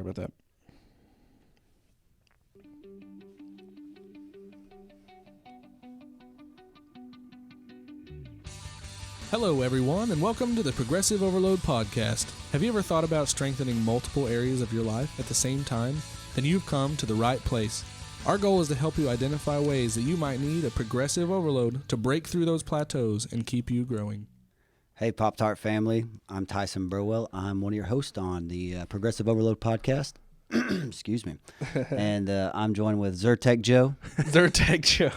about that. Hello, everyone, and welcome to the Progressive Overload Podcast. Have you ever thought about strengthening multiple areas of your life at the same time? Then you've come to the right place. Our goal is to help you identify ways that you might need a progressive overload to break through those plateaus and keep you growing. Hey, Pop-Tart family. I'm Tyson Burwell. I'm one of your hosts on the Progressive Overload Podcast. Excuse me. And I'm joined with Zyrtec Joe. Zyrtec Joe.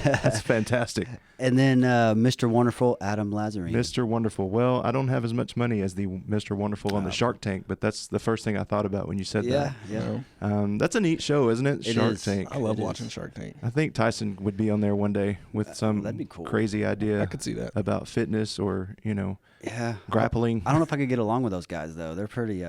That's fantastic. And then Mr. Wonderful, Adam Lazarine. Mr. Wonderful. Well, I don't have as much money as the Mr. Wonderful on the Shark Tank, but that's the first thing I thought about when you said that. Yeah. That's a neat show, isn't it? Shark Tank. I love watching Shark Tank. I think Tyson would be on there one day with some that'd be cool. crazy idea I could see that. about fitness or, Yeah. grappling. I don't know if I could get along with those guys though. They're pretty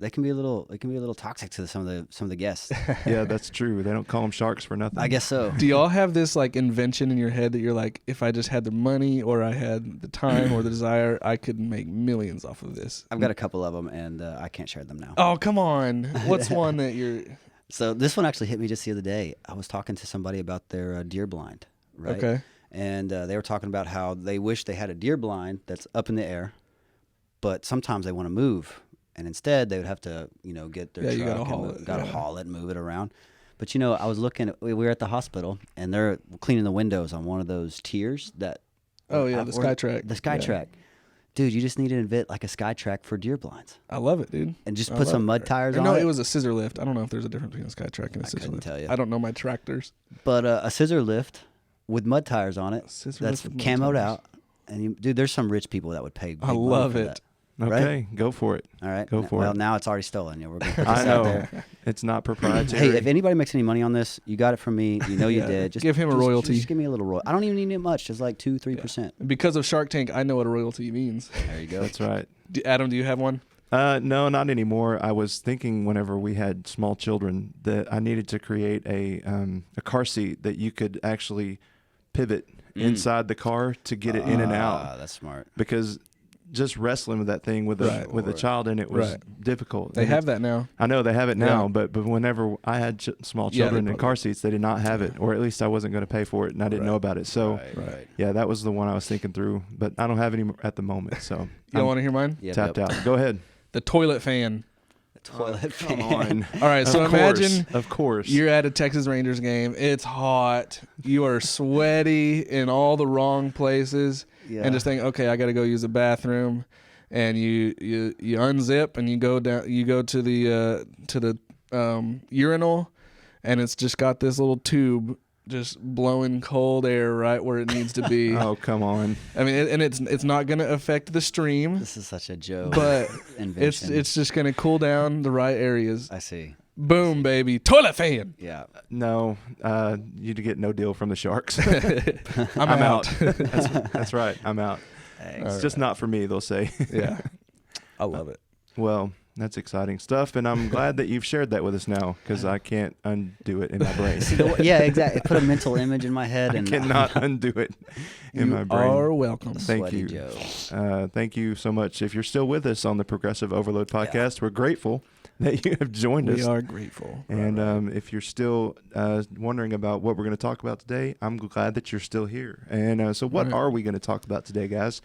they can be a little toxic to some of the guests. Yeah, that's true. They don't call them sharks for nothing. I guess so. Do y'all have this like invention in your head that you're like, if I just had the money or I had the time or the desire, I could make millions off of this? I've got a couple of them and I can't share them now. Oh, come on. What's one that you're... So this one actually hit me just the other day. I was talking to somebody about their deer blind, right? Okay. And they were talking about how they wish they had a deer blind that's up in the air, but sometimes they want to move. And instead, they would have to, get their truck. You gotta and haul it. Gotta haul it, move it around. But I was looking. We were at the hospital, and they're cleaning the windows on one of those tiers that. Oh yeah, the SkyTrack. The SkyTrack, dude. You just need to invent like a SkyTrack for deer blinds. I love it, dude. And just put some mud tires on it. No, it was a scissor lift. I don't know if there's a difference between a SkyTrack and a scissor couldn't lift. tell you. I don't know my tractors. But a scissor lift with mud tires on it. That's camoed out. And dude, there's some rich people that would pay. Big I love money for it. that. Okay, go for it. All right. Go for it. Well, now it's already stolen. We're going to put this I out know. there. It's not proprietary. Hey, if anybody makes any money on this, you got it from me. You know you did. Just give him a royalty. Just give me a little royalty. I don't even need it much. Just like 2-3%. Because of Shark Tank, I know what a royalty means. There you go. That's right. Adam, do you have one? No, not anymore. I was thinking whenever we had small children that I needed to create a car seat that you could actually pivot inside the car to get it in and out. That's smart. Because just wrestling with that thing with a child in it was difficult. They have that now. I know they have it now, but whenever I had small children in car seats, they did not have it, or at least I wasn't going to pay for it, and I didn't know about it. So, yeah, that was the one I was thinking through, but I don't have any at the moment. So, you want to hear mine? Tapped out. Go ahead. The toilet fan. Toilet fan. Come on. All right, so imagine of course you're at a Texas Rangers game. It's hot. You are sweaty in all the wrong places, and just think, okay, I got to go use the bathroom, and you unzip and you go down. You go to the urinal, and it's just got this little tube just blowing cold air right where it needs to be. Oh, come on. I mean, and it's not going to affect the stream. This is such a joke. But invention. it's just going to cool down the right areas. I see. Boom, baby. Toilet fan. Yeah. No, you get no deal from the Sharks. I'm out. That's right. I'm out. It's just not for me, they'll say. Yeah. I love it. Well, that's exciting stuff, and I'm glad that you've shared that with us now because I can't undo it in my brain. Yeah, exactly. It put a mental image in my head. I cannot undo it in my brain. You are welcome. Thank you. Joe. Thank you so much. If you're still with us on the Progressive Overload Podcast, we're grateful that you have joined us. We are grateful. And if you're still wondering about what we're going to talk about today, I'm glad that you're still here. And so what are we going to talk about today, guys?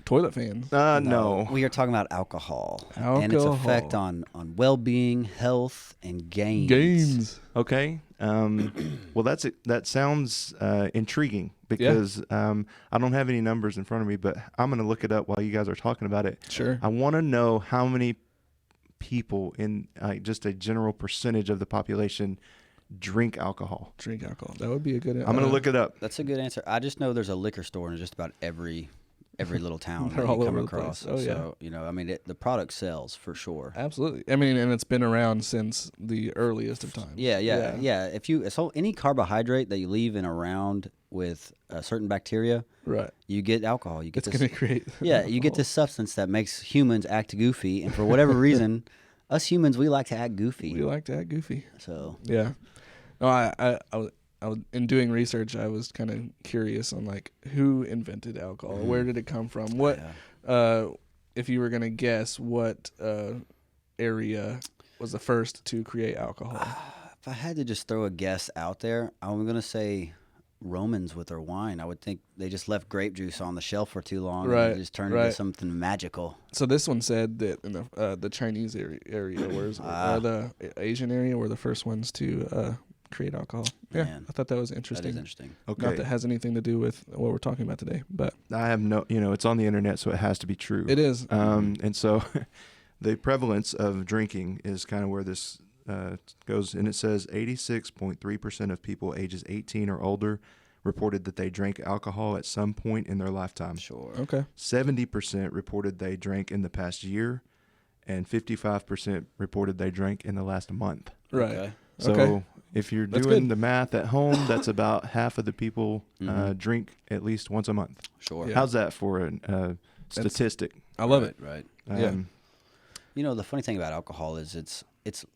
Toilet fans. No. We are talking about alcohol and its effect on well-being, health, and gains. Okay. Well, that sounds intriguing because I don't have any numbers in front of me, but I'm going to look it up while you guys are talking about it. Sure. I want to know how many people in just a general percentage of the population drink alcohol. That would be a good. I'm going to look it up. That's a good answer. I just know there's a liquor store in just about every little town They're that all you come over across. the place. Oh, So, I mean, the product sells for sure. Absolutely. I mean, and it's been around since the earliest of times. Yeah. If any carbohydrate that you leave in around with a certain bacteria, right, you get alcohol. You get it's going to create. You get this substance that makes humans act goofy, and for whatever reason, us humans, we like to act goofy. We like to act goofy. So yeah. No, I was in doing research. I was kind of curious on like who invented alcohol. Where did it come from? What, if you were gonna guess, what area was the first to create alcohol? If I had to just throw a guess out there, I'm going to say Romans with their wine. I would think they just left grape juice on the shelf for too long and it just turned into something magical. So this one said that in the Chinese area or the Asian area were the first ones to create alcohol. Yeah, Man, I thought that was interesting. That is interesting. Okay. Not that has anything to do with what we're talking about today, but I have it's on the internet, so it has to be true. it is. And so the prevalence of drinking is kind of where this goes, and it says 86.3% of people ages 18 or older reported that they drank alcohol at some point in their lifetime. Sure. Okay. 70% reported they drank in the past year, and 55% reported they drank in the last month. Right. Okay. So if you're That's doing good. the math at home, that's about half of the people drink at least once a month. Sure. Yeah. How's that for a statistic? I love it. Right. Yeah. You know, the funny thing about alcohol is it's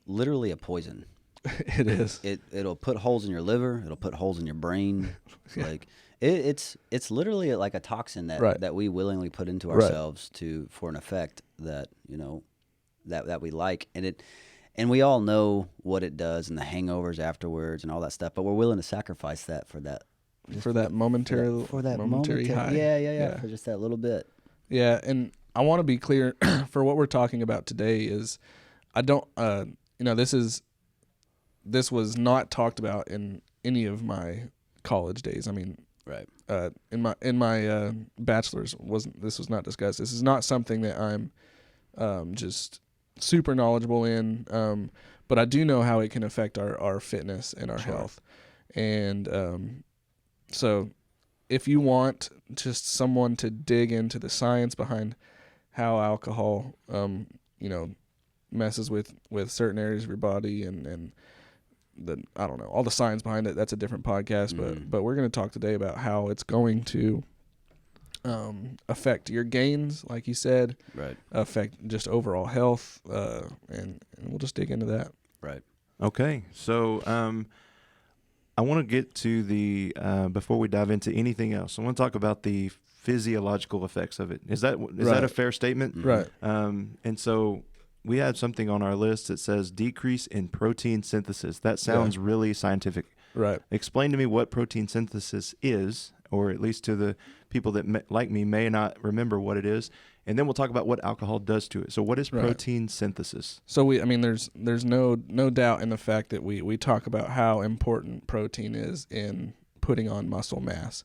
literally a poison. It is. It'll put holes in your liver. It'll put holes in your brain. Like it's literally like a toxin that we willingly put into ourselves for an effect that that we like, and we all know what it does and the hangovers afterwards and all that stuff. But we're willing to sacrifice that for that momentary high. Yeah. For just that little bit. Yeah, and I want to be clear for what we're talking about today is I don't this was not talked about in any of my college days. I mean, right. In my bachelor's this was not discussed. This is not something that I'm just super knowledgeable in, but I do know how it can affect our fitness and our health. And so if you want just someone to dig into the science behind how alcohol messes with certain areas of your body and I don't know, all the science behind it, that's a different podcast, but we're going to talk today about how it's going to affect your gains, like you said, right, affect just overall health, and we'll just dig into that. Right. Okay. So I want to get to the before we dive into anything else, I want to talk about the physiological effects of it. Is that a fair statement? Right. And so we had something on our list that says decrease in protein synthesis. That sounds really scientific. Right. Explain to me what protein synthesis is, or at least to the people that like me may not remember what it is, and then we'll talk about what alcohol does to it. So what is protein synthesis? So there's no doubt in the fact that we talk about how important protein is in putting on muscle mass.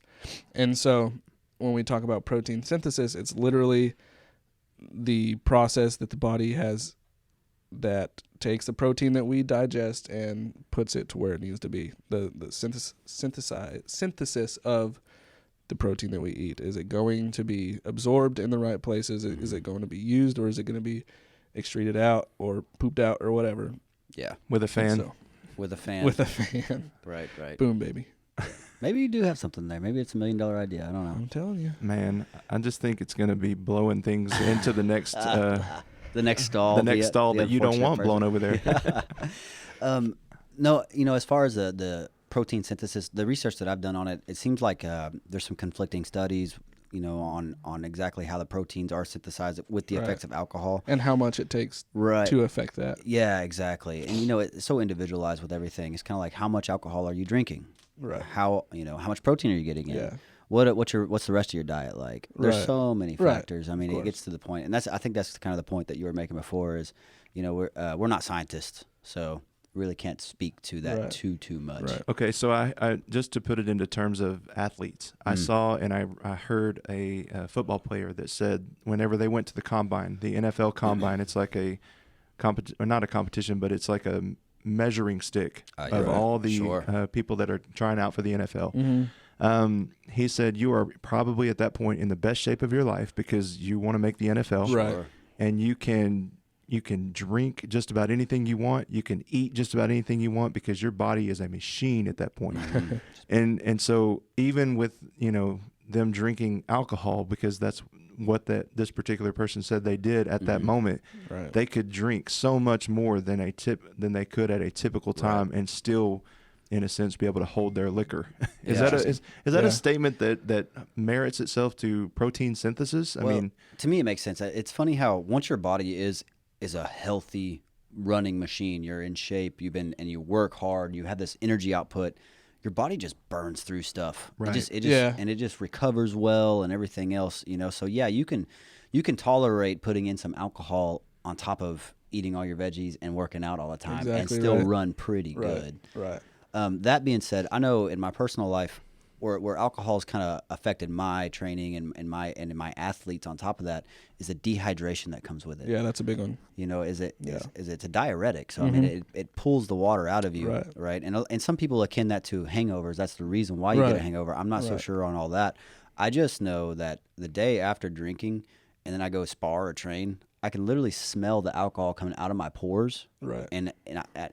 And so when we talk about protein synthesis, it's literally the process that the body has that takes the protein that we digest and puts it to where it needs to be. The synthesis of the protein that we eat. Is it going to be absorbed in the right places? Is it going to be used, or is it going to be excreted out or pooped out or whatever? Yeah. With a fan. So, with a fan. with a fan. Right. Boom, baby. Maybe you do have something there. Maybe it's $1 million idea. I don't know. I'm telling you. Man, I just think it's going to be blowing things into the next the next stall. The next stall that you don't want blown over there. No, as far as the protein synthesis, the research that I've done on it, it seems like there's some conflicting studies, on exactly how the proteins are synthesized with the effects of alcohol. And how much it takes to affect that. Yeah, exactly. And, it's so individualized with everything. It's kind of like, how much alcohol are you drinking? Right. How much protein are you getting in? Yeah. What's the rest of your diet like? There's so many factors. I mean, it gets to the point, and I think that's kind of the point that you were making before is, we're not scientists, so really can't speak to that too much. Right. Okay, so I just to put it into terms of athletes, I saw and I heard a football player that said whenever they went to the combine, the NFL combine, it's like a not a competition, but it's like a measuring stick of all the people that are trying out for the NFL. Mm-hmm. He said you are probably at that point in the best shape of your life because you want to make the NFL, right? And you can drink just about anything you want. You can eat just about anything you want because your body is a machine at that point. and so even with them drinking alcohol, because that's what this particular person said they did at that moment, they could drink so much more than they could at a typical time and still, in a sense, be able to hold their liquor. Is that a statement that merits itself to protein synthesis? I mean, to me, it makes sense. It's funny how once your body is a healthy, running machine. You're in shape. And you work hard. You have this energy output. Your body just burns through stuff. Right. And it just recovers well and everything else. So yeah, you can tolerate putting in some alcohol on top of eating all your veggies and working out all the time and still run pretty good. Right. That being said, I know in my personal life where alcohol has kind of affected my training and my athletes on top of that is the dehydration that comes with it. Yeah, that's a big one. Is it's a diuretic. So I mean it pulls the water out of you, right? And some people akin that to hangovers. That's the reason why you get a hangover. I'm not so sure on all that. I just know that the day after drinking and then I go spar or train, I can literally smell the alcohol coming out of my pores. Right. And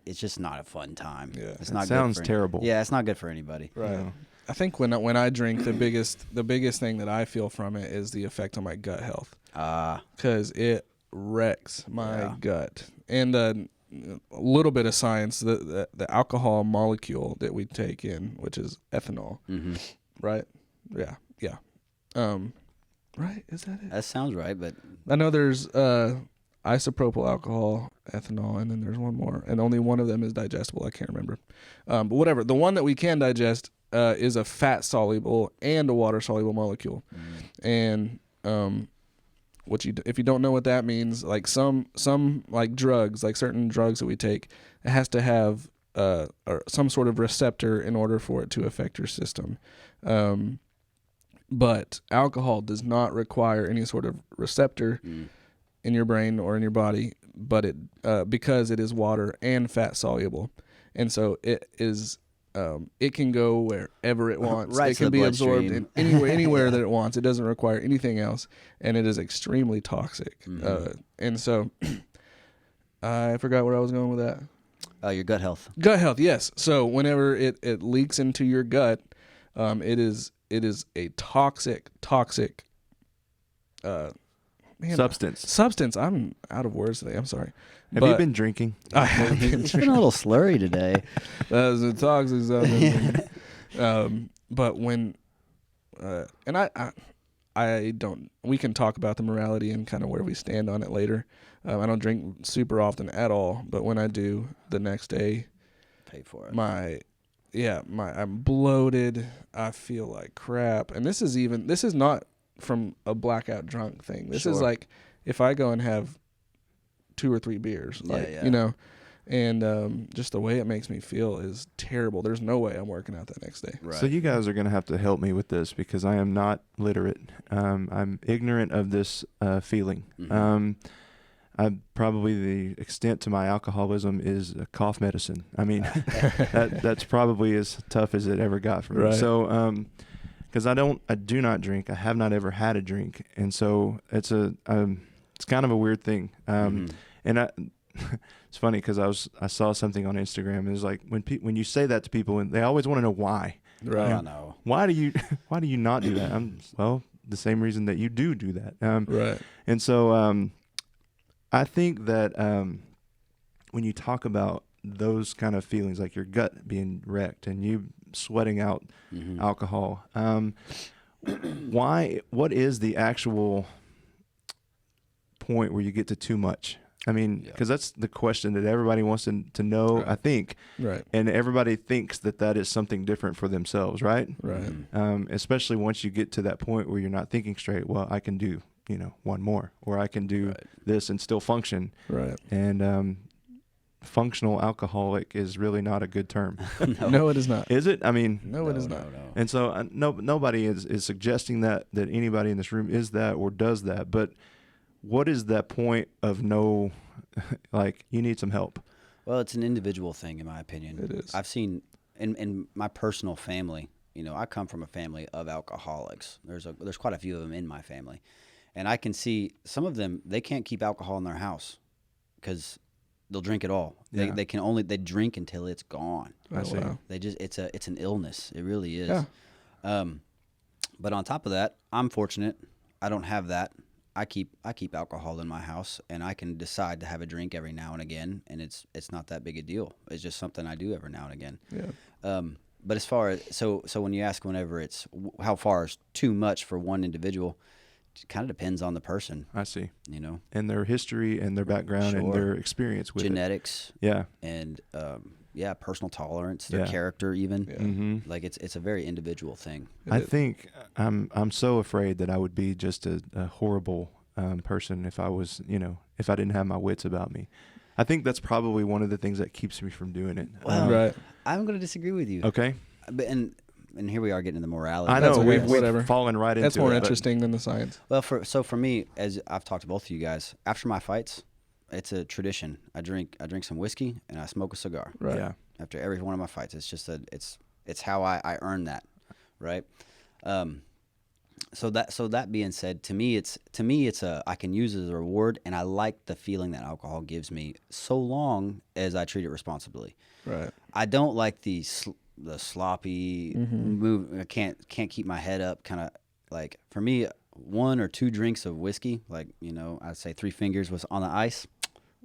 it's just not a fun time. Yeah. It's not sounds good terrible. Yeah, it's not good for anybody. Right. Yeah. I think when I drink, the biggest thing that I feel from it is the effect on my gut health. Because it wrecks my gut. And a little bit of science, the alcohol molecule that we take in, which is ethanol, right? Yeah. Right? Is that it? That sounds right, but I know there's isopropyl alcohol, ethanol, and then there's one more, and only one of them is digestible. I can't remember, but whatever. The one that we can digest is a fat soluble and a water soluble molecule, and if you don't know what that means, like some like drugs, like certain drugs that we take, it has to have or some sort of receptor in order for it to affect your system. But alcohol does not require any sort of receptor in your brain or in your body, but it because it is water and fat soluble, and so it is. It can go wherever it wants. Right, it can be absorbed in anywhere that it wants. It doesn't require anything else, and it is extremely toxic. And so, I forgot where I was going with that. Your gut health. Gut health, yes. So whenever it leaks into your gut, it is a toxic substance. I'm out of words today. I'm sorry. Have you been drinking? I have been It's been a little slurry today. That was a toxic substance. But when, and I don't, we can talk about the morality and kind of where we stand on it later. I don't drink super often at all, but when I do, the next day, pay for it. I'm bloated. I feel like crap. And this is not from a blackout drunk thing. This is like if I go and have 2 or 3 beers, and just the way it makes me feel is terrible. There's no way I'm working out that next day. Right. So you guys are going to have to help me with this because I am not literate. I'm ignorant of this feeling. Probably the extent to my alcoholism is a cough medicine. I mean, that's probably as tough as it ever got for me. Right. So, because I do not drink. I have not ever had a drink, and so it's kind of a weird thing. And it's funny because I saw something on Instagram. It was like when you say that to people, and they always want to know why. Right. I know. Why do you not do that? The same reason that you do that. Right. And so I think that when you talk about those kind of feelings, like your gut being wrecked and you sweating out alcohol, what is the actual point where you get to too much? I mean, because that's the question that everybody wants to know, right. I think. Right. And everybody thinks that is something different for themselves, right? Right. Especially once you get to that point where you're not thinking straight, well, I can do, one more, or I can do this and still function. Right. And functional alcoholic is really not a good term. No, it is not. Is it? I mean, no, it is not. No. And so nobody is suggesting that anybody in this room is that or does that, but what is that point of no, like, you need some help? Well, it's an individual thing, in my opinion. It is. I've seen in my personal family, I come from a family of alcoholics. There's quite a few of them in my family. And I can see some of them, they can't keep alcohol in their house because they'll drink it all. Yeah. They drink until it's gone. I see. Wow. It's an illness. It really is. Yeah. But on top of that, I'm fortunate. I don't have that. I keep alcohol in my house, and I can decide to have a drink every now and again, and it's not that big a deal. It's just something I do every now and again. Yeah. But as far as so when you ask whenever it's how far is too much for one individual, kind of depends on the person. I see. You know, and their history and their background and their experience with genetics. Yeah, and personal tolerance, their character, even. Mm-hmm. Like it's a very individual thing. I think I'm so afraid that I would be just a horrible person if I was, if I didn't have my wits about me. I think that's probably one of the things that keeps me from doing it. Well, right. I'm going to disagree with you. Okay. But and here we are getting into morality. I know whatever. we've fallen right into it. That's more interesting than the science. Well, for me, as I've talked to both of you guys, after my fights, it's a tradition. I drink some whiskey and I smoke a cigar. Right. Yeah. After every one of my fights, it's just it's how I earn that, right? So that being said, to me it's I can use it as a reward, and I like the feeling that alcohol gives me, so long as I treat it responsibly. Right. I don't like the sloppy move. I can't keep my head up. Kind of like, for me, 1 or 2 drinks of whiskey, like, I'd say 3 fingers was on the ice,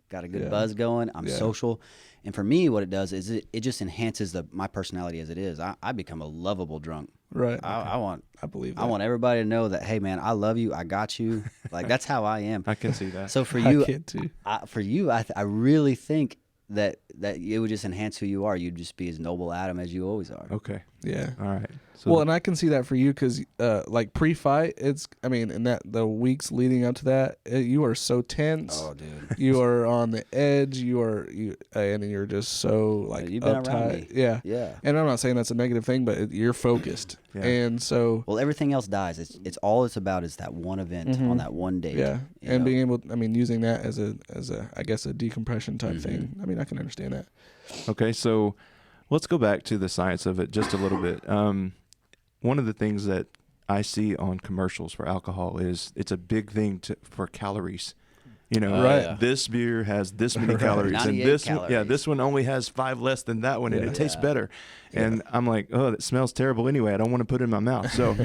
got a good buzz going. I'm social. And for me, what it does is it just enhances my personality as it is. I become a lovable drunk. Right. I believe that. I want everybody to know that, hey man, I love you. I got you. Like, that's how I am. I can see that. So for you, I can too. I really think that it would just enhance who you are. You'd just be as noble Adam as you always are. Okay. Yeah. All right. So Well, and I can see that for you because, like pre-fight, in the weeks leading up to that, you are so tense. Oh, dude. You are on the edge. And you're just so like You've been uptight. around me. Yeah. Yeah. And I'm not saying that's a negative thing, but you're focused. Yeah. And so. Well, everything else dies. It's all it's about is that one event on that one date. Yeah. you And know? being able, using that as a I guess a decompression type thing. I can understand that. Okay, so let's go back to the science of it just a little bit. One of the things that I see on commercials for alcohol is it's a big thing for calories. Right. Yeah. This beer has this many calories, and 98 this calories. this one only has 5 less than that one, and it tastes better. And I'm like, oh, that smells terrible anyway. I don't want to put it in my mouth. So,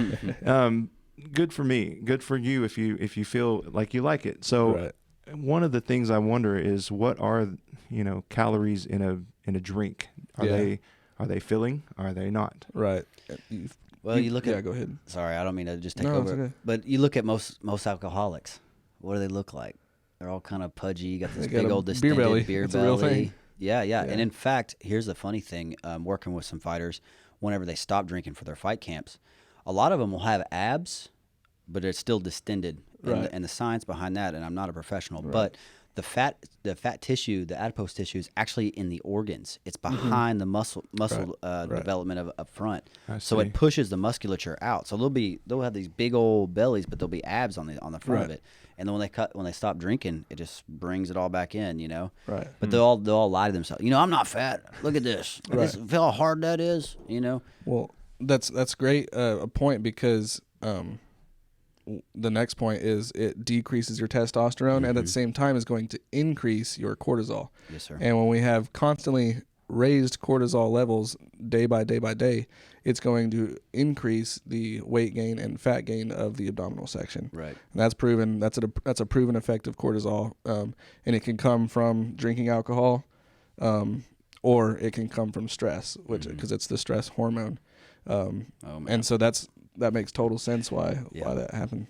good for me. Good for you if you feel like you like it. So, one of the things I wonder is, what are calories in a drink? Are they filling? Are they not? Right. Well, you look at. Yeah, go ahead. Sorry, I don't mean to just take No, over. it's okay. But you look at most alcoholics. What do they look like? They're all kind of pudgy. Got this big old distended beer belly. beer It's a belly. real thing. Yeah. And in fact, here's the funny thing. Working with some fighters, whenever they stop drinking for their fight camps, a lot of them will have abs, but it's still distended. Right. And the science behind that, and I'm not a professional, but the fat tissue, the adipose tissue, is actually in the organs. It's behind the muscle development up front. So it pushes the musculature out. So they'll have these big old bellies, but there'll be abs on the front of it. And then when they stop drinking, it just brings it all back in, Right. But they'll all lie to themselves. I'm not fat. Look at this. Feel how hard that is. Well, that's great a point, because the next point is it decreases your testosterone and at the same time is going to increase your cortisol. Yes, sir. And when we have constantly raised cortisol levels day by day, it's going to increase the weight gain and fat gain of the abdominal section. Right. And that's proven. That's a proven effect of cortisol, and it can come from drinking alcohol, or it can come from stress, which because it's the stress hormone. And so that makes total sense why that happened.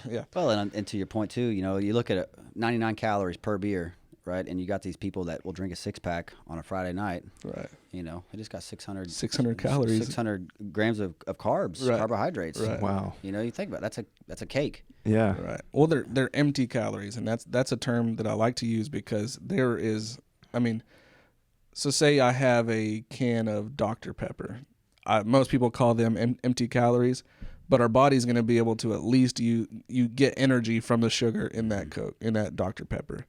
Yeah. Well, and to your point too, you look at 99 calories per beer, right? And you got these people that will drink a 6-pack on a Friday night. Right. They just got 600 calories, 600 grams of carbs, carbohydrates. Right. Wow. You think about it, that's a cake. Yeah. Right. Well, they're empty calories, and that's a term that I like to use because there is. So say I have a can of Dr. Pepper. Most people call them empty calories, but our body's going to be able to at least you get energy from the sugar in that Coke, in that Dr. Pepper.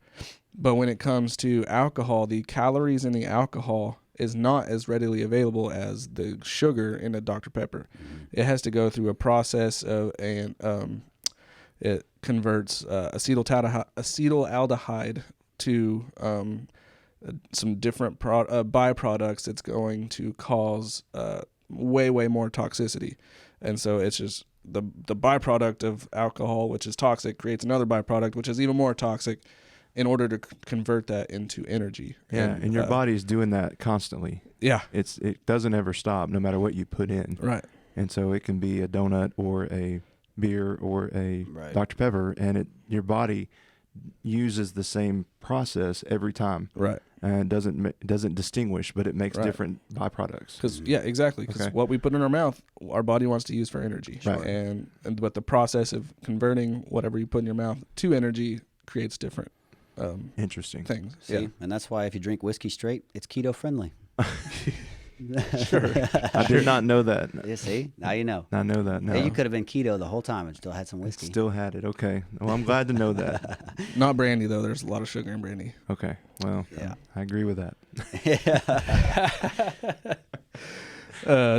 But when it comes to alcohol, the calories in the alcohol is not as readily available as the sugar in a Dr. Pepper. It has to go through a process it converts acetaldehyde to some different byproducts. It's going to cause way more toxicity, and so it's just the byproduct of alcohol, which is toxic, creates another byproduct which is even more toxic, in order to convert that into energy. And your body's doing that constantly. Yeah, it doesn't ever stop, no matter what you put in. Right. And so it can be a donut or a beer or a Right. Dr. Pepper, and your body uses the same process every time. Right. And it doesn't distinguish, but it makes different byproducts. Because exactly. Because what we put in our mouth, our body wants to use for energy. Right. And but the process of converting whatever you put in your mouth to energy creates different Interesting things. See? And that's why if you drink whiskey straight, it's keto friendly. Sure. I did not know that. Yeah, see? Now you know. I know that now. Hey, you could have been keto the whole time and still had some whiskey. Still had it. Okay. Well, I'm glad to know that. Not brandy though. There's a lot of sugar in brandy. Okay. Well, Yeah. I agree with that.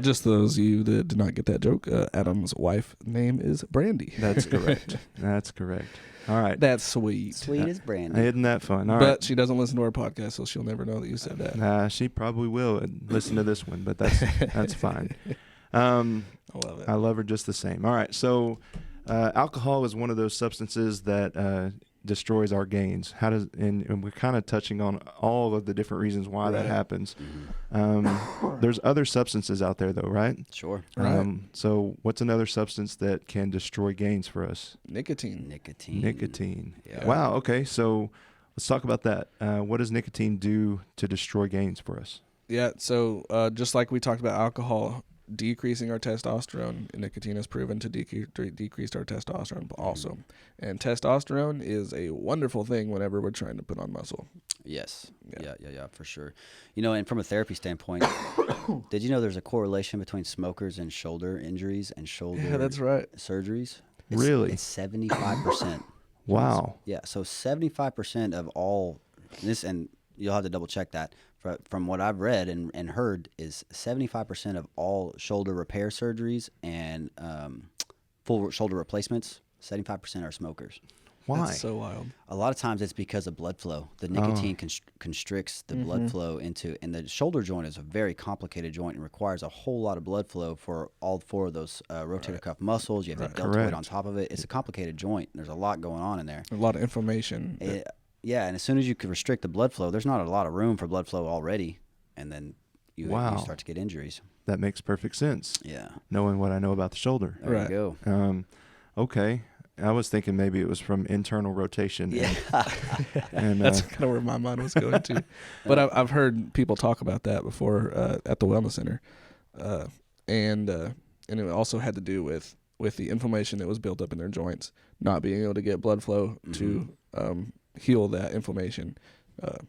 Just those of you that did not get that joke, Adam's wife name is Brandy. That's correct. That's correct. All right. That's sweet. Sweet as brandy. Isn't that fun? All But right. she doesn't listen to our podcast, so she'll never know that you said that. Nah, she probably will listen to this one, but that's fine. I love it. I love her just the same. All right. So, alcohol is one of those substances that destroys our gains. And we're kind of touching on all of the different reasons why that happens. There's other substances out there, though, right? Sure. Right. So, what's another substance that can destroy gains for us? Nicotine. Nicotine. Yeah. Wow. Okay. So, let's talk about that. What does nicotine do to destroy gains for us? Yeah. So just like we talked about alcohol decreasing our testosterone, nicotine has proven to decrease our testosterone also. And testosterone is a wonderful thing whenever we're trying to put on muscle. Yes. Yeah, for sure. And from a therapy standpoint, did you know there's a correlation between smokers and shoulder injuries and shoulder surgeries? Really? It's 75%. Wow. Yeah, so 75% of all this, and you'll have to double check that, from what I've read and heard, is 75% of all shoulder repair surgeries and full shoulder replacements, 75% are smokers. Why? That's so wild. A lot of times it's because of blood flow. The nicotine constricts the blood flow and the shoulder joint is a very complicated joint and requires a whole lot of blood flow for all four of those rotator cuff muscles. You have the deltoid on top of it. It's a complicated joint. There's a lot going on in there. A lot of inflammation. Yeah, and as soon as you can restrict the blood flow, there's not a lot of room for blood flow already, and then you start to get injuries. That makes perfect sense. Yeah. Knowing what I know about the shoulder. There you go. Okay. I was thinking maybe it was from internal rotation. Yeah. And That's kind of where my mind was going to. But I've heard people talk about that before at the wellness center, and it also had to do with the inflammation that was built up in their joints, not being able to get blood flow to heal that inflammation.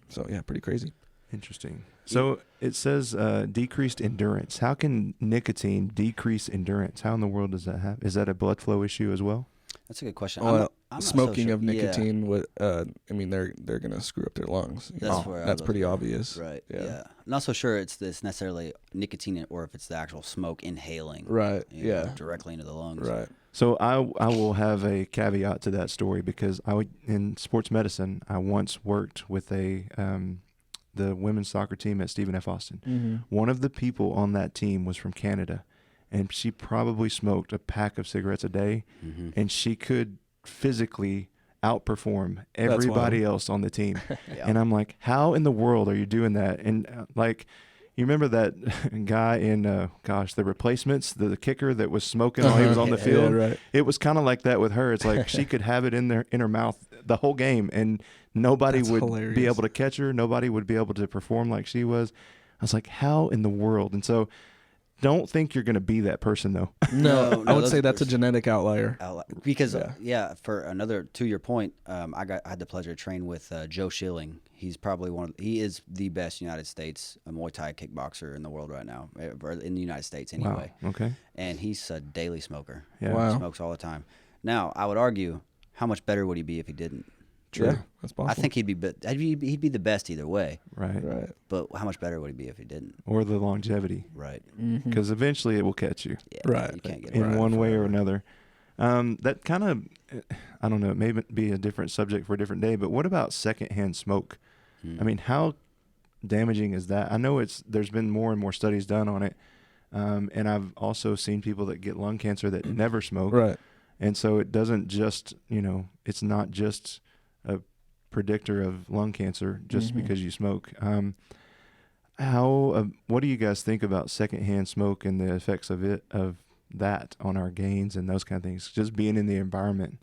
So yeah, pretty crazy. Interesting. So it says decreased endurance. How can nicotine decrease endurance? How in the world does that happen? Is that a blood flow issue as well? That's a good question. Well, I'm not smoking so sure. of nicotine would, they're going to screw up their lungs. That's pretty obvious. Right. Yeah. I'm not so sure it's necessarily nicotine or if it's the actual smoke inhaling. Right. Directly into the lungs. Right. So I will have a caveat to that story because in sports medicine, I once worked with the women's soccer team at Stephen F. Austin. Mm-hmm. One of the people on that team was from Canada, and she probably smoked a pack of cigarettes a day, and she could physically outperform everybody else on the team. Yeah. And I'm like, how in the world are you doing that? And you remember that guy in The Replacements, the kicker that was smoking while he was on the field? Yeah, right. It was kind of like that with her. It's like she could have it in her mouth the whole game, and nobody That's would hilarious. be able to catch her. Nobody would be able to perform like she was. I was like, how in the world? And so don't think you're going to be that person, though. No, I would say that's a genetic outlier. Because to your point, I had the pleasure to train with Joe Schilling. He's probably he is the best United States Muay Thai kickboxer in the world right now, or in the United States anyway. Wow. Okay. And he's a daily smoker. Yeah. Wow. He smokes all the time. Now, I would argue, how much better would he be if he didn't? True. Yeah, that's possible. I think he'd be the best either way. Right. But how much better would he be if he didn't? Or the longevity. Right. Because eventually it will catch you. Yeah, Right. You can't get In it one way or forever. another. That kind of, I don't know, it may be a different subject for a different day, but what about secondhand smoke? I mean, how damaging is that? I know there's been more and more studies done on it, and I've also seen people that get lung cancer that never smoke. Right. And so it doesn't just, it's not just a predictor of lung cancer just because you smoke. What do you guys think about secondhand smoke and the effects of that on our gains and those kind of things? Just being in the environment.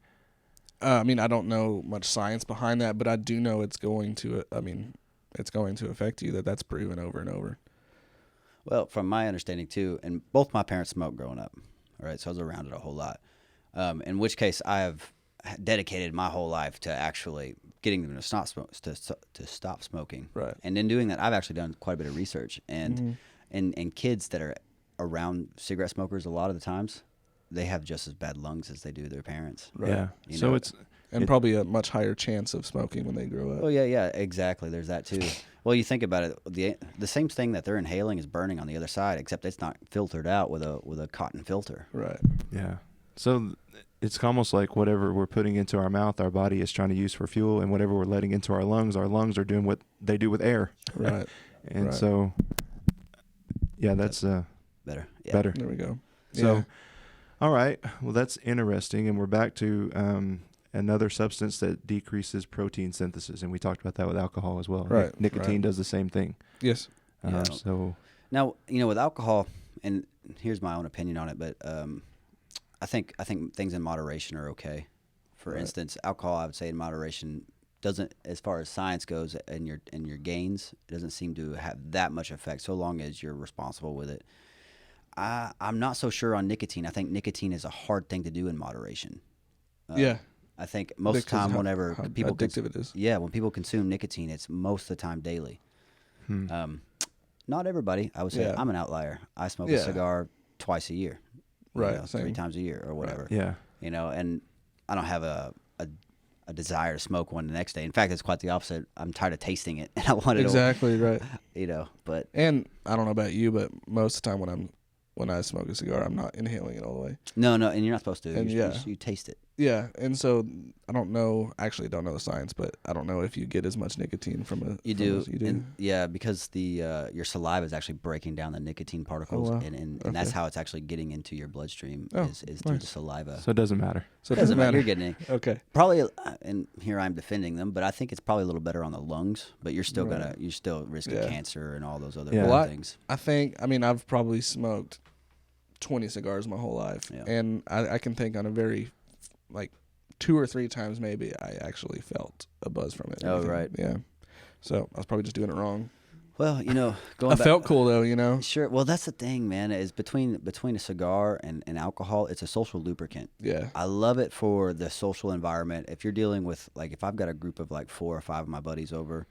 I mean, I don't know much science behind that, but I do know it's going to. I mean, it's going to affect you. That's proven over and over. Well, from my understanding too, and both my parents smoked growing up. All right, so I was around it a whole lot. In which case, I have dedicated my whole life to actually getting them to stop smoking. Right. And in doing that, I've actually done quite a bit of research, and and kids that are around cigarette smokers, a lot of the times, they have just as bad lungs as they do their parents. Right. Yeah. So it's probably a much higher chance of smoking when they grow up. Oh yeah, exactly. There's that too. Well, you think about it, the same thing that they're inhaling is burning on the other side, except it's not filtered out with a cotton filter. Right. Yeah. So it's almost like whatever we're putting into our mouth, our body is trying to use for fuel, and whatever we're letting into our lungs are doing what they do with air. Right. And so, yeah, that's better. Yeah. better. There we go. So, Yeah. all right. Well, that's interesting. And we're back to another substance that decreases protein synthesis. And we talked about that with alcohol as well. Right. Nicotine does the same thing. Yes. So Now, with alcohol, and here's my own opinion on it, but I think things in moderation are okay. For instance, alcohol, I would say in moderation doesn't, as far as science goes, and your gains, it doesn't seem to have that much effect so long as you're responsible with it. I'm not so sure on nicotine. I think nicotine is a hard thing to do in moderation. Yeah. I think most of the time, whenever people addictive it is. Yeah, when people consume nicotine, it's most of the time daily. Not everybody. I would say I'm an outlier. I smoke a cigar twice a year, right? 3 times a year or whatever. Yeah. And I don't have a desire to smoke one the next day. In fact, it's quite the opposite. I'm tired of tasting it, and I want it. Exactly right. But and I don't know about you, but most of the time when I smoke a cigar, I'm not inhaling it all the way. No, and you're not supposed to. And you taste it. Yeah, and so I don't know. Actually, don't know the science, but I don't know if you get as much nicotine from a. You do. And, because your saliva is actually breaking down the nicotine particles, and that's how it's actually getting into your bloodstream is through the saliva. So it doesn't matter. So it doesn't matter. You're getting it. Okay. Probably, and here I'm defending them, but I think it's probably a little better on the lungs. But you're still risking cancer and all those other things. I think. I mean, I've probably smoked 20 cigars my whole life, and I can think on a very, like, 2 or 3 times maybe I actually felt a buzz from it. Oh, right. Yeah. So I was probably just doing it wrong. Well, I felt cool though, Sure. Well, that's the thing, man, is between a cigar and alcohol, it's a social lubricant. Yeah. I love it for the social environment. If you're dealing with, like, if I've got a group of like 4 or 5 of my buddies over,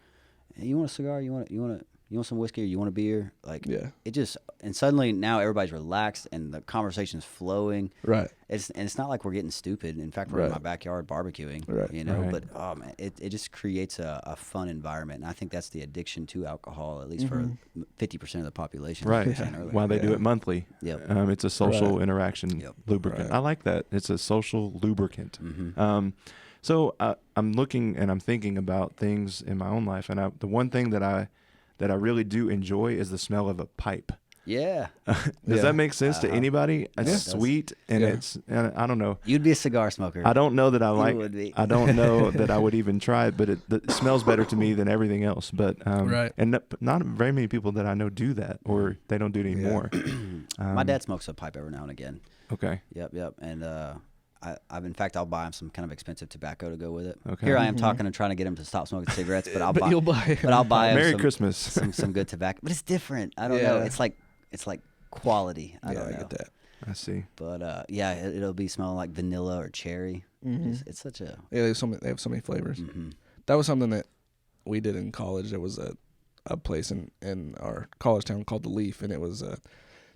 hey, you want a cigar? You want some whiskey, or you want a beer? Like, it just, and suddenly now everybody's relaxed and the conversation's flowing. Right. It's not like we're getting stupid. In fact, we're in my backyard barbecuing. Right. But man, it just creates a fun environment, and I think that's the addiction to alcohol, at least for 50% of the population. Right. Why they do it monthly. Yep. It's a social interaction lubricant. I like that. It's a social lubricant. So I'm looking and I'm thinking about things in my own life, and the one thing that I really do enjoy is the smell of a pipe. Yeah. Does that make sense to anybody? It's sweet, and and I don't know. You'd be a cigar smoker. I don't know that I like. I don't know that I would even try it, but it smells better to me than everything else. But and not very many people that I know do that, or they don't do it anymore. My dad smokes a pipe every now and again. Okay. Yep. And in fact, I'll buy him some kind of expensive tobacco to go with it. Okay. Here I am talking and trying to get him to stop smoking cigarettes, but I'll I'll buy him Merry Christmas. some good tobacco. But it's different. I don't know. It's like quality. I don't know. I get that. I see. But it'll be smelling like vanilla or cherry. It's such a they have so many flavors. That was something that we did in college. There was a place in our college town called the Leaf, and it was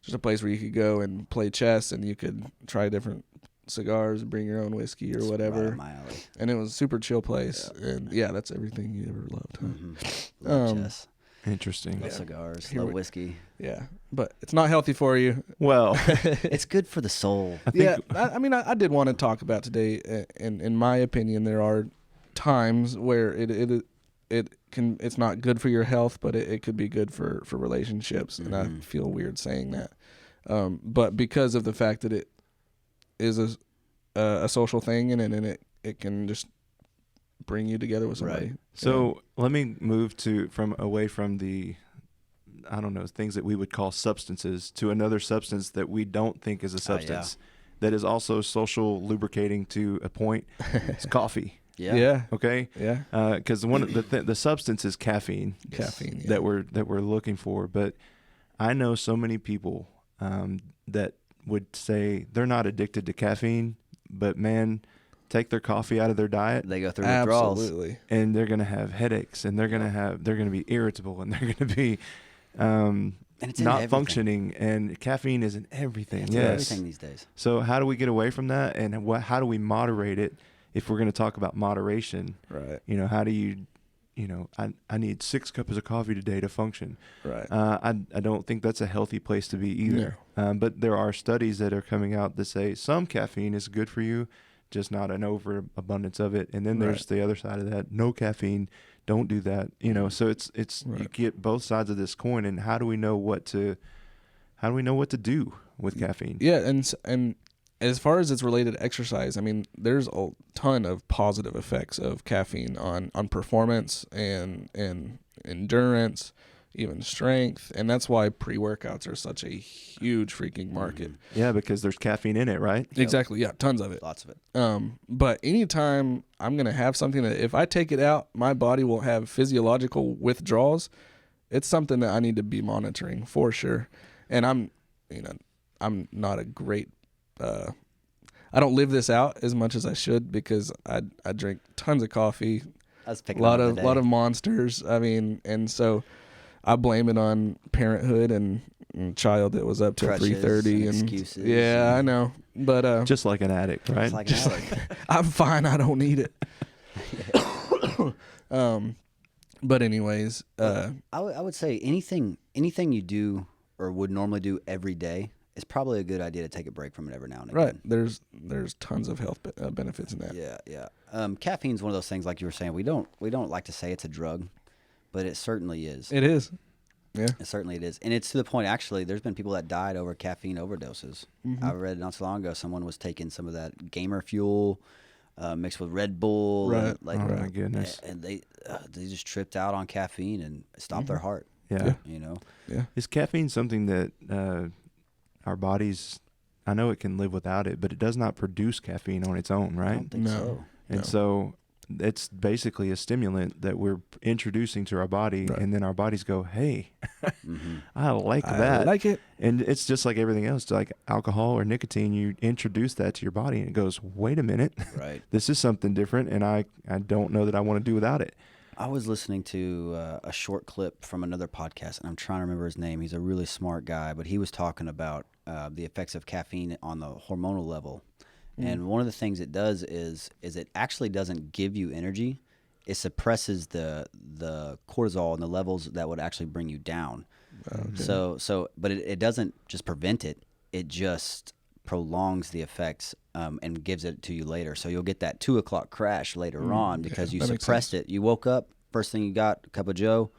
just a place where you could go and play chess, and you could try different cigars, bring your own whiskey or whatever. Right up my alley. And it was a super chill place, and that's everything you ever loved. Huh? Love chess. Interesting. Love cigars. Love whiskey. Yeah, but it's not healthy for you. Well, it's good for the soul. I mean, I did want to talk about today, and in my opinion, there are times where it's not good for your health, but it could be good for relationships, and I feel weird saying that. But because of the fact that it is a social thing, and it can just bring you together with somebody. Right. So let me move away from the I don't know, things that we would call substances to another substance that we don't think is a substance that is also social lubricating to a point. It's coffee. Yeah. Okay. Yeah. Because one of the substance is caffeine. Caffeine. That we're looking for. But I know so many people that would say they're not addicted to caffeine, but man, take their coffee out of their diet. They go through withdrawals. Absolutely. And they're going to have headaches, and they're going to be irritable, and they're going to be and it's not functioning. And caffeine is in everything. It's in everything these days. So how do we get away from that? And how do we moderate it? If we're going to talk about moderation, right? How do you, I need 6 cups of coffee today to function. Right. I don't think that's a healthy place to be either. No. But there are studies that are coming out that say some caffeine is good for you, just not an overabundance of it. And then there's the other side of that: no caffeine, don't do that. So it's you get both sides of this coin. And how do we know what to do with caffeine? Yeah, and as far as it's related to exercise, I mean, there's a ton of positive effects of caffeine on performance and endurance, even strength, and that's why pre-workouts are such a huge freaking market. Yeah, because there's caffeine in it, right? Exactly. Yeah, tons of it. Lots of it. But anytime I'm gonna have something that if I take it out, my body will have physiological withdrawals. It's something that I need to be monitoring for sure. And I'm not a great. I don't live this out as much as I should because I drink tons of coffee, a lot of Monsters. I mean, and so I blame it on parenthood and child that was up till 3:30 and excuses. Yeah, I know, but just like an addict, right? Just like an addict. I'm fine. I don't need it. But anyways, I would say anything you do or would normally do every day, it's probably a good idea to take a break from it every now and again. Right. There's tons of health benefits in that. Yeah. Caffeine's one of those things, like you were saying. We don't like to say it's a drug, but it certainly is. It is. Yeah. It is. And it's to the point, actually, there's been people that died over caffeine overdoses. Mm-hmm. I read not so long ago, someone was taking some of that gamer fuel mixed with Red Bull. Right. Oh, my goodness. And they just tripped out on caffeine and stopped their heart. Yeah. Yeah. Is caffeine something that our bodies, I know it can live without it, but it does not produce caffeine on its own, right? I don't think so. And so it's basically a stimulant that we're introducing to our body, and then our bodies go, hey, I like that. I like it. And it's just like everything else, like alcohol or nicotine. You introduce that to your body, and it goes, wait a minute. Right. This is something different, and I don't know that I want to do without it. I was listening to a short clip from another podcast, and I'm trying to remember his name. He's a really smart guy, but he was talking about the effects of caffeine on the hormonal level. And one of the things it does is it actually doesn't give you energy. It suppresses the cortisol and the levels that would actually bring you down. Okay. But it doesn't just prevent it. It just prolongs the effects and gives it to you later. So you'll get that 2 o'clock crash later on because you suppressed it. You woke up, first thing you got, a cup of Joe,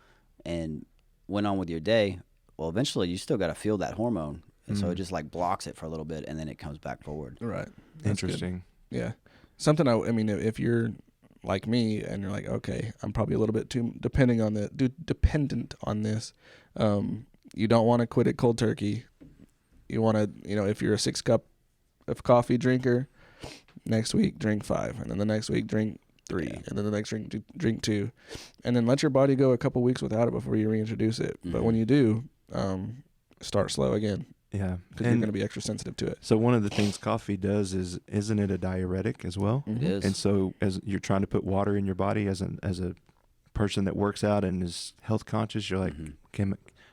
and went on with your day. Well, eventually you still got to feel that hormone. And so it just like blocks it for a little bit, and then it comes back forward. Right. That's interesting. Good. Yeah. Something I mean, if you're like me and you're like, okay, I'm probably a little bit too dependent on this. You don't want to quit it cold turkey. You want to, if you're a 6 cup of coffee drinker, next week drink 5, and then the next week drink 3, and then the next drink 2, and then let your body go a couple weeks without it before you reintroduce it. But when you do, start slow again. Yeah, because you're going to be extra sensitive to it. So one of the things coffee does isn't it a diuretic as well? It is. And so as you're trying to put water in your body as a person that works out and is health conscious, you're like,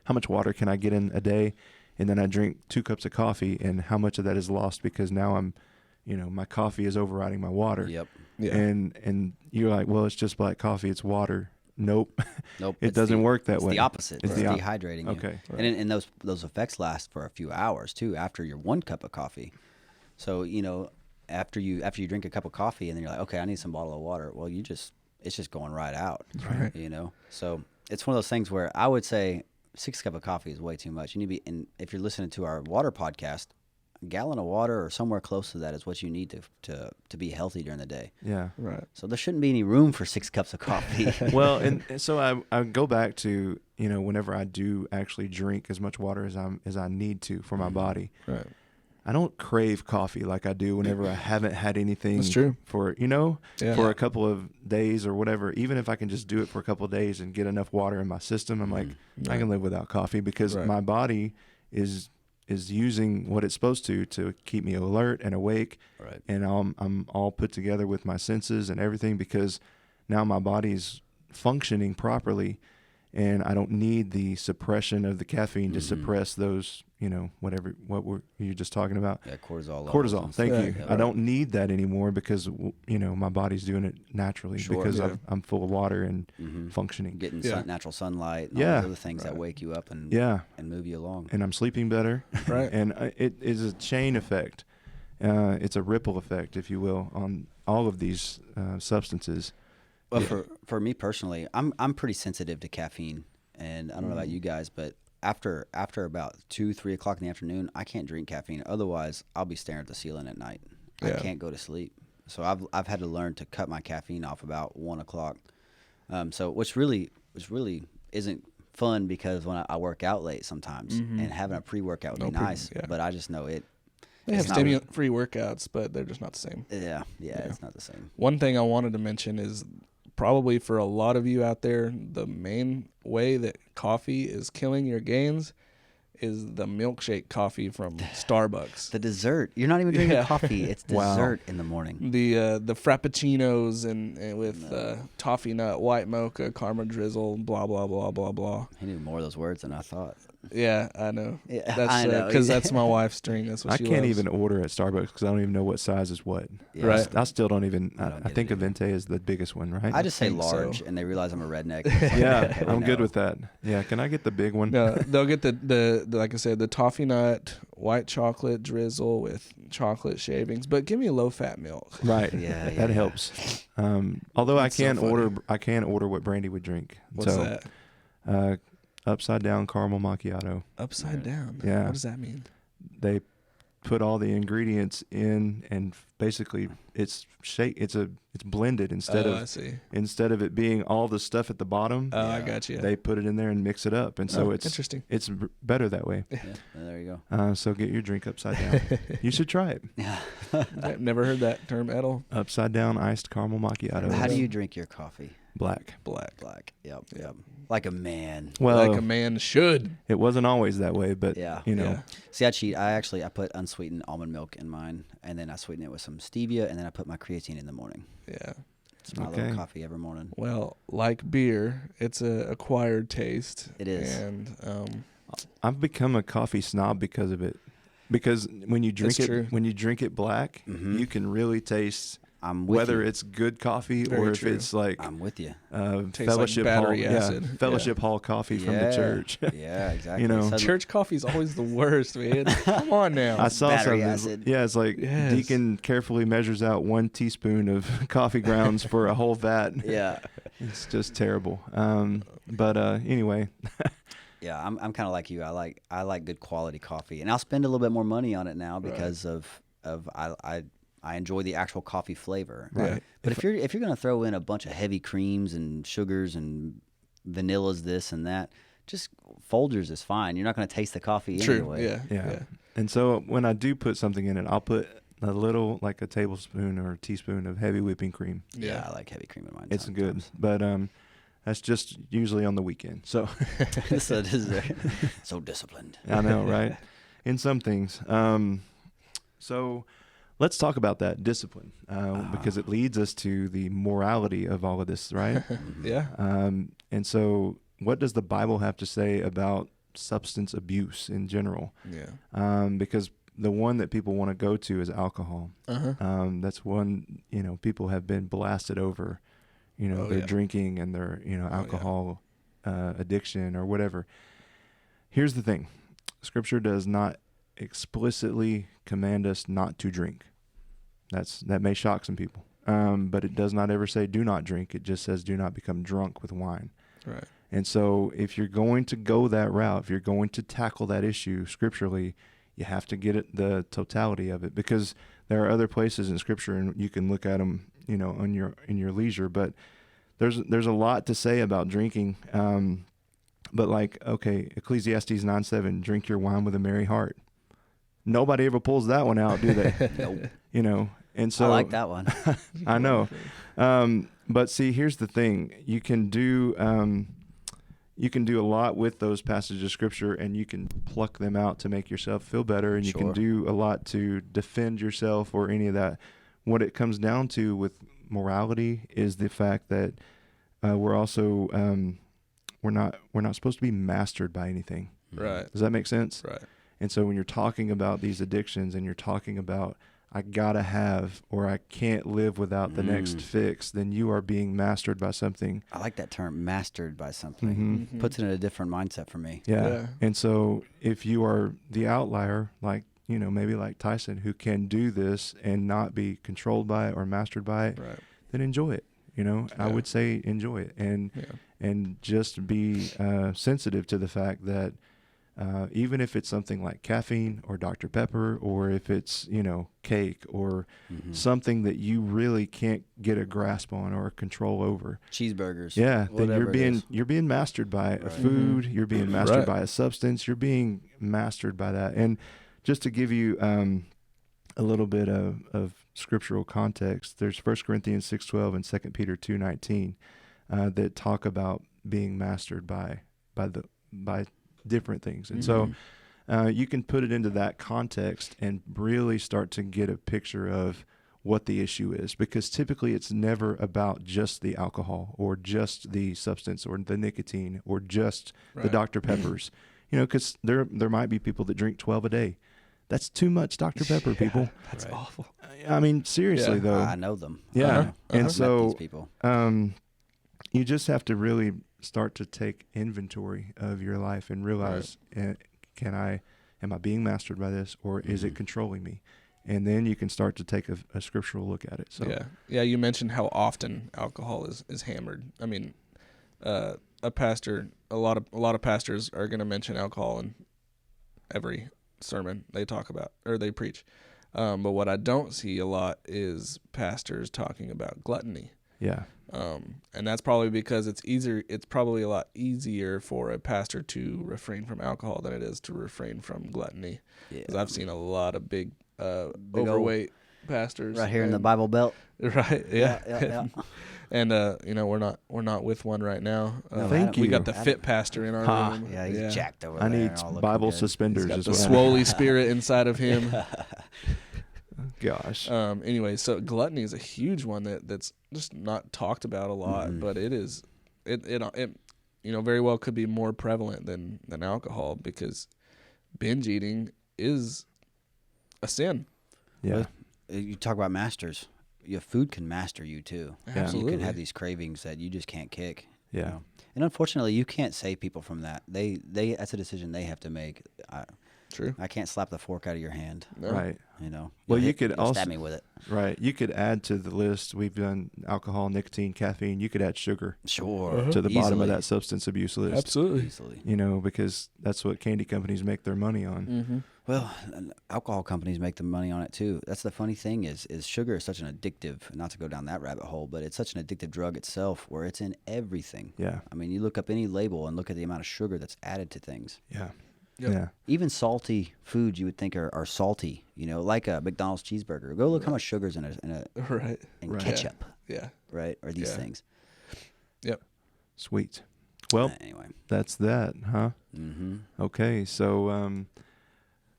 how much water can I get in a day? And then I drink 2 cups of coffee, and how much of that is lost because now I'm, my coffee is overriding my water. Yep. Yeah. And you're like, well, it's just black coffee. It's water. Nope. It doesn't work that way. It's the opposite. It's dehydrating you. Okay. Right. And those effects last for a few hours too after your 1 cup of coffee. So, after you drink a cup of coffee and then you're like, okay, I need some bottle of water. Well, it's just going right out. Right. So it's one of those things where I would say 6 cup of coffee is way too much. You need to be, and if you're listening to our water podcast, a gallon of water or somewhere close to that is what you need to be healthy during the day. Yeah. Right. So there shouldn't be any room for 6 cups of coffee. Well, and so I go back to, whenever I do actually drink as much water as I need to for my body, Right. I don't crave coffee like I do whenever I haven't had anything. That's true. For for a couple of days or whatever. Even if I can just do it for a couple of days and get enough water in my system, I'm like, I can live without coffee because my body is using what it's supposed to keep me alert and awake. Right. And I'm all put together with my senses and everything because now my body's functioning properly, and I don't need the suppression of the caffeine to suppress those, what were you just talking about? Yeah, cortisol. Cortisol. Thank you. Yeah, I don't need that anymore because, my body's doing it naturally because I'm full of water and functioning. Getting natural sunlight and all those other things that wake you up and move you along. And I'm sleeping better. Right. And it is a chain effect. It's a ripple effect, if you will, on all of these substances. Well, for me personally, I'm pretty sensitive to caffeine, and I don't know about you guys, but after about 2-3 o'clock in the afternoon, I can't drink caffeine. Otherwise, I'll be staring at the ceiling at night. I can't go to sleep. So I've had to learn to cut my caffeine off about 1 o'clock. So which really isn't fun because when I work out late sometimes, and having a pre-workout would be nice, but I just know it. They have stimulant-free workouts, but they're just not the same. Yeah, it's not the same. One thing I wanted to mention is probably for a lot of you out there, the main way that coffee is killing your gains is the milkshake coffee from Starbucks. The dessert. You're not even drinking coffee. It's dessert in the morning. The frappuccinos and with toffee nut, white mocha, caramel drizzle, blah, blah, blah, blah, blah. He knew more of those words than I thought. Yeah, I know. Yeah, that's I know. Because that's my wife's drink. That's what she can't loves. even order at Starbucks because I don't even know what size is what. Yeah. Right. I still don't even. I think a either. Venti is the biggest one, right? I just say think large, so. and they realize I'm a redneck. Yeah, I'm good with that. Yeah, can I get the big one? No, they'll get the like I said, the toffee nut, white chocolate drizzle with chocolate shavings. But give me a low-fat milk. Right. That helps. Although That's I can so order what Brandy would drink. What's that? Upside down caramel macchiato. Upside down. Yeah. What does that mean? They put all the ingredients in, and basically it's blended instead of it being all the stuff at the bottom. Oh, I got you. They put it in there and mix it up, and so it's interesting. It's better that way. Yeah, there you go. So get your drink upside down. You should try it. Yeah. I've never heard that term at all. Upside down iced caramel macchiato. How do you drink your coffee? Black. Yep. Like a man. Well, like a man should. It wasn't always that way, but See, I cheat. I put unsweetened almond milk in mine, and then I sweeten it with some stevia, and then I put my creatine in the morning. Yeah. It's my little coffee every morning. Well, like beer, it's a acquired taste. It is. And I've become a coffee snob because of it. Because when you drink it black, you can really taste whether it's good coffee or if it's like I'm with you. Fellowship like Hall, acid. Fellowship Hall coffee from the church. Yeah, exactly. Church coffee is always the worst, man. Come on now. I saw battery something. acid. Yeah, it's like Deacon carefully measures out 1 teaspoon of coffee grounds for a whole vat. Yeah, it's just terrible. But anyway. Yeah, I'm kind of like you. I like good quality coffee, and I'll spend a little bit more money on it now because I enjoy the actual coffee flavor. Right. But if you're going to throw in a bunch of heavy creams and sugars and vanillas, this and that, just Folgers is fine. You're not going to taste the coffee anyway. Yeah. And so when I do put something in it, I'll put a little, like a tablespoon or a teaspoon of heavy whipping cream. Yeah, I like heavy cream in mine. It's sometimes. good, but that's just usually on the weekend. So so disciplined. I know, right? In some things. So let's talk about that discipline because it leads us to the morality of all of this, right? Yeah. And so what does the Bible have to say about substance abuse in general? Yeah. Because the one that people want to go to is alcohol. That's one, people have been blasted over, their drinking and their, alcohol addiction or whatever. Here's the thing. Scripture does not explicitly command us not to drink. That may shock some people. But it does not ever say do not drink. It just says do not become drunk with wine. Right. And so if you're going to go that route, if you're going to tackle that issue scripturally, you have to get it, the totality of it, because there are other places in Scripture, and you can look at them, in your leisure. But there's a lot to say about drinking. But like, okay, Ecclesiastes 9:7, drink your wine with a merry heart. Nobody ever pulls that one out, do they? Nope. You know, and so I like that one. I know. But see, here's the thing: you can do a lot with those passages of scripture, and you can pluck them out to make yourself feel better, and you can do a lot to defend yourself or any of that. What it comes down to with morality is the fact that we're also we're not supposed to be mastered by anything. Right. Does that make sense? Right. And so when you're talking about these addictions and you're talking about I gotta have or I can't live without the next fix, then you are being mastered by something. I like that term, mastered by something. Puts it in a different mindset for me. Yeah. And so if you are the outlier, like, you know, maybe like Tyson, who can do this and not be controlled by it or mastered by it, then enjoy it. You know, I would say enjoy it and just be sensitive to the fact that even if it's something like caffeine or Dr. Pepper, or if it's, you know, cake or something that you really can't get a grasp on or control over. Cheeseburgers. Yeah. Then you're being mastered by a food. You're being mastered by a substance. You're being mastered by that. And just to give you a little bit of scriptural context, there's 1 Corinthians 6:12 and 2 Peter 2:19 that talk about being mastered by different things. And so you can put it into that context and really start to get a picture of what the issue is, because typically it's never about just the alcohol or just the substance or the nicotine or just the Dr. Peppers, you know, because there might be people that drink 12 a day. That's too much Dr. Pepper, people. That's awful. I mean, seriously though. I know them. Yeah. And so met these people. You just have to really start to take inventory of your life and realize, am I being mastered by this, or is it controlling me? And then you can start to take a scriptural look at it. So yeah. You mentioned how often alcohol is hammered. I mean, a lot of pastors are going to mention alcohol in every sermon they talk about or they preach. But what I don't see a lot is pastors talking about gluttony. Yeah. And that's probably because it's probably a lot easier for a pastor to refrain from alcohol than it is to refrain from gluttony. Because I've seen a lot of big overweight pastors right here in the Bible Belt. Right. Yeah. And you know, we're not with one right now. Thank you. We got the fit pastor in our room. Yeah, he's jacked over there. I need Bible suspenders he's got as the well. swoley spirit inside of him. Gosh. Anyway, so gluttony is a huge one that's just not talked about a lot, but it you know, very well could be more prevalent than alcohol, because binge eating is a sin. Yeah. You talk about masters. Your food can master you too. Absolutely. You can have these cravings that you just can't kick. Yeah. You know? And unfortunately, you can't save people from that. They that's a decision they have to make. True. I can't slap the fork out of your hand. No. Right. You know. Well, you could also stab me with it. Right. You could add to the list. We've done alcohol, nicotine, caffeine. You could add sugar. Sure. To the bottom of that substance abuse list. Absolutely. Easily. You know, because that's what candy companies make their money on. Mm-hmm. Well, alcohol companies make the money on it too. That's the funny thing is sugar is such an addictive, not to go down that rabbit hole, but it's such an addictive drug itself, where it's in everything. Yeah. I mean, you look up any label and look at the amount of sugar that's added to things. Yeah. Yep. Yeah. Even salty foods you would think are salty, you know, like a McDonald's cheeseburger. Go look how much sugar's in ketchup. Yeah. Right? Or these things. Yep. Sweet. Well, anyway. That's that, huh? Mm-hmm. Okay. So,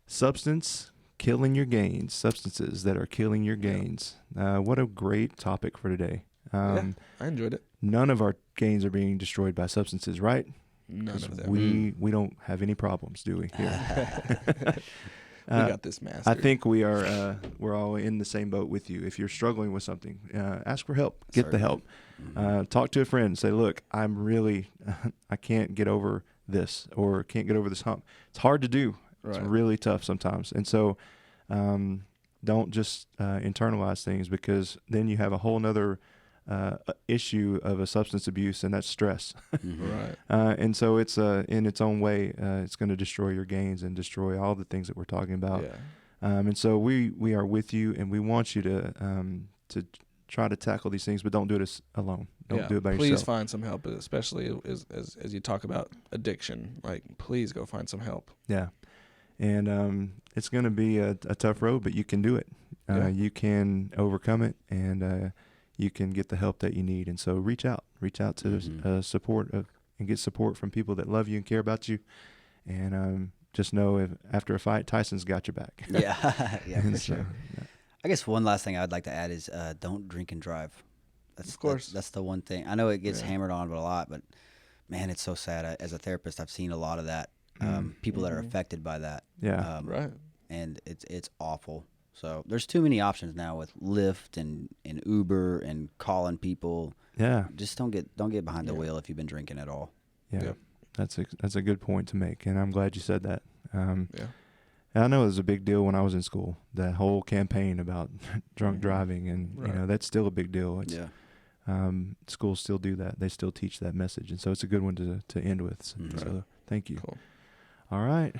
substances that are killing your gains. What a great topic for today. I enjoyed it. None of our gains are being destroyed by substances, right? None of them. We don't have any problems, do we? Here? We got this mastered. I think we're all in the same boat with you. If you're struggling with something, ask for help. Get the help. Talk to a friend. Say, look, I can't get over this, or can't get over this hump. It's hard to do. Right. It's really tough sometimes. And so don't just internalize things, because then you have a whole nother issue of a substance abuse, and that's stress. Right. And so it's in its own way, it's going to destroy your gains and destroy all the things that we're talking about. Yeah. And so we are with you, and we want you to try to tackle these things, but don't do it alone. Don't do it by yourself. Please find some help, especially as you talk about addiction. Like, please go find some help. Yeah. And it's going to be a tough road, but you can do it. You can overcome it, and you can get the help that you need. And so reach out to support and get support from people that love you and care about you. And just know if after a fight, Tyson's got your back. Yeah, for sure. Yeah. I guess one last thing I'd like to add is don't drink and drive. Of course. That's the one thing. I know it gets hammered on a lot, but man, it's so sad. As a therapist, I've seen a lot of that. People that are affected by that. Yeah. Right. And it's awful. So there's too many options now with Lyft and Uber and calling people. Yeah. Just don't get behind the wheel if you've been drinking at all. Yeah. Yep. That's a good point to make, and I'm glad you said that. I know it was a big deal when I was in school, that whole campaign about drunk driving, and that's still a big deal. It's, schools still do that. They still teach that message, and so it's a good one to end with. So thank you. Cool. All right.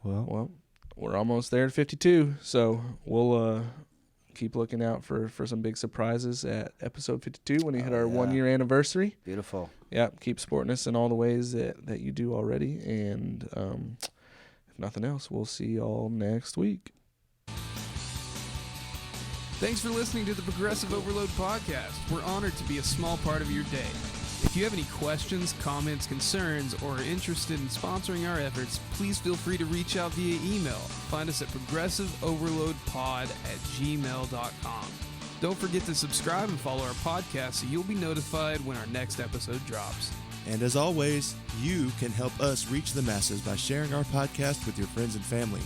Well, we're almost there at 52, so we'll keep looking out for some big surprises at episode 52 when we hit our 1 year anniversary. Beautiful. Yeah, keep supporting us in all the ways that you do already, and if nothing else, we'll see y'all next week. Thanks for listening to the Progressive Overload podcast. We're honored to be a small part of your day. If you have any questions, comments, concerns, or are interested in sponsoring our efforts, please feel free to reach out via email. Find us at progressiveoverloadpod@gmail.com. Don't forget to subscribe and follow our podcast so you'll be notified when our next episode drops. And as always, you can help us reach the masses by sharing our podcast with your friends and family.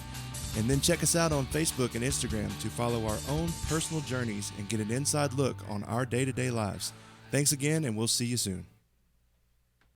And then check us out on Facebook and Instagram to follow our own personal journeys and get an inside look on our day-to-day lives. Thanks again, and we'll see you soon.